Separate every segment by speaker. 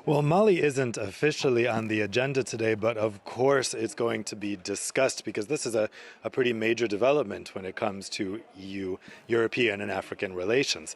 Speaker 1: Well, Mali isn't officially on the agenda today, but of course it's going to be discussed because this is a pretty major development when it comes to EU, European, and African relations.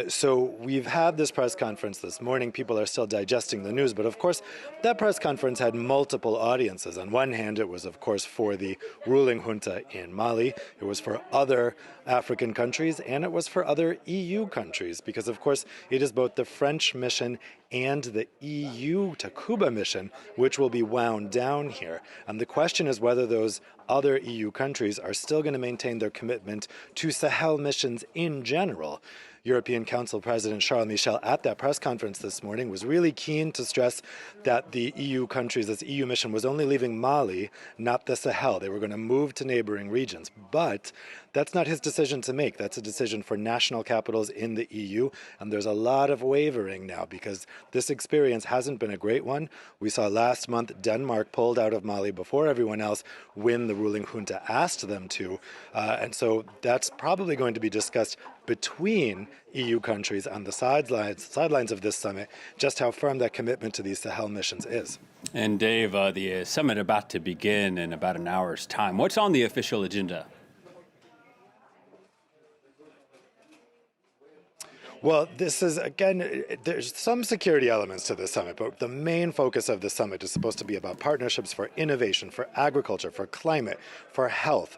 Speaker 1: So we've had this press conference this morning. People are still digesting the news, but of course that press conference had multiple audiences. On one hand, it was, of course, for the ruling junta in Mali. It was for other African countries, and it was for other EU countries because, of course, it is both the French mission and the EU Takuba mission, which will be wound down here. And the question is whether those other EU countries are still going to maintain their commitment to Sahel missions in general. European Council President Charles Michel at that press conference this morning was really keen to stress that the EU countries, this EU mission was only leaving Mali, not the Sahel. They were going to move to neighboring regions. But that's not his decision to make. That's a decision for national capitals in the EU. And there's a lot of wavering now because this experience hasn't been a great one. We saw last month Denmark pulled out of Mali before everyone else when the ruling junta asked them to. And so that's probably going to be discussed between EU countries on the sidelines of this summit, just how firm that commitment to these Sahel missions is.
Speaker 2: And Dave, the summit about to begin in about an hour's time. What's on the official agenda?
Speaker 1: Well, this is, again, there's some security elements to this summit, but the main focus of the summit is supposed to be about partnerships for innovation, for agriculture, for climate, for health.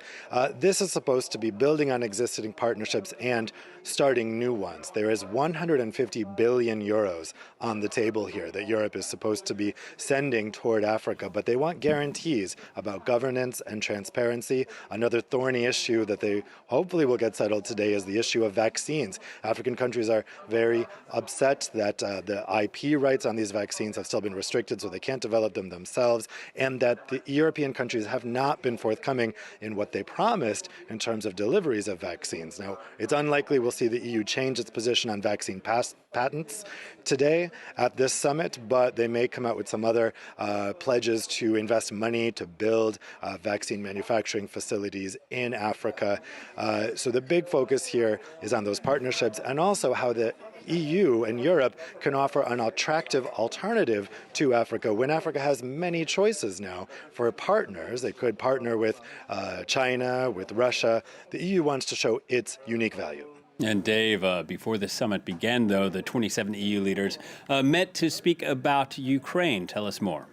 Speaker 1: This is supposed to be building on existing partnerships and starting new ones. There is 150 billion euros on the table here that Europe is supposed to be sending toward Africa, but they want guarantees about governance and transparency. Another thorny issue that they hopefully will get settled today is the issue of vaccines. African countries are very upset that the IP rights on these vaccines have still been restricted, so they can't develop them themselves, and that the European countries have not been forthcoming in what they promised in terms of deliveries of vaccines. Now, it's unlikely we'll see the EU change its position on vaccine patents today at this summit, but they may come out with some other pledges to invest money to build vaccine manufacturing facilities in Africa. So the big focus here is on those partnerships and also how the EU and Europe can offer an attractive alternative to Africa when Africa has many choices now for partners. They could partner with China, with Russia. The EU wants to show its unique value.
Speaker 2: And Dave, before the summit began, though, the 27 EU leaders met to speak about Ukraine. Tell us more.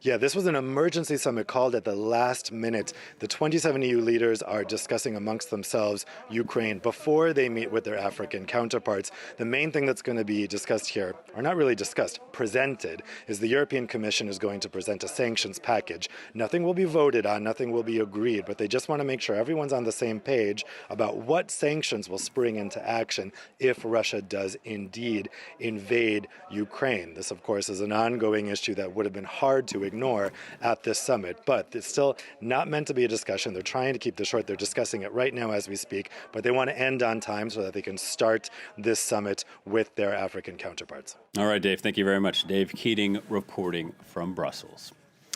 Speaker 1: Yeah, this was an emergency summit called at the last minute. The 27 EU leaders are discussing amongst themselves Ukraine before they meet with their African counterparts. The main thing that's going to be discussed here, or not really discussed, presented, is the European Commission is going to present a sanctions package. Nothing will be voted on, nothing will be agreed, but they just want to make sure everyone's on the same page about what sanctions will spring into action if Russia does indeed invade Ukraine. This, of course, is an ongoing issue that would have been hard to ignore at this summit, but it's still not meant to be a discussion. They're trying to keep this short. They're discussing it right now as we speak, but they want to end on time so that they can start this summit with their African counterparts.
Speaker 2: All right, Dave, thank you very much. Dave Keating reporting from Brussels.